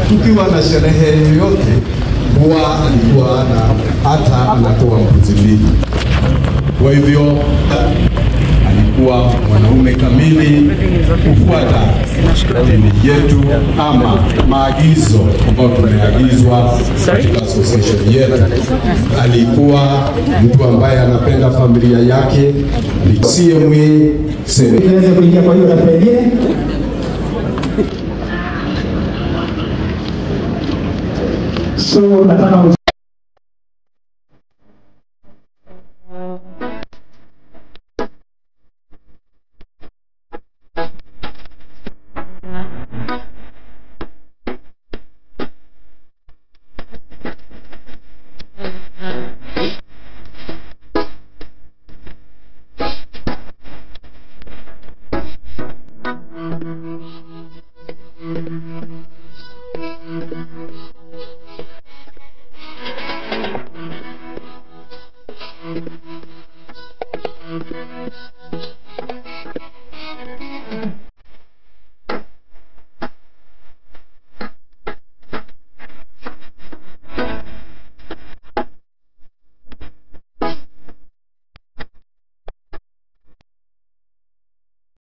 tukiwa na sherehe yoyote huwa alikuwa hata anatoa mbuzi mbili. Kwa hivyo alikuwa mwanaume kamili kufuata dini yetu ama maagizo ambayo tumeagizwa katika association yetu. Alikuwa mtu ambaye anapenda familia yake, CMA Niweze kuingia kwa hiyo na pengine so nataka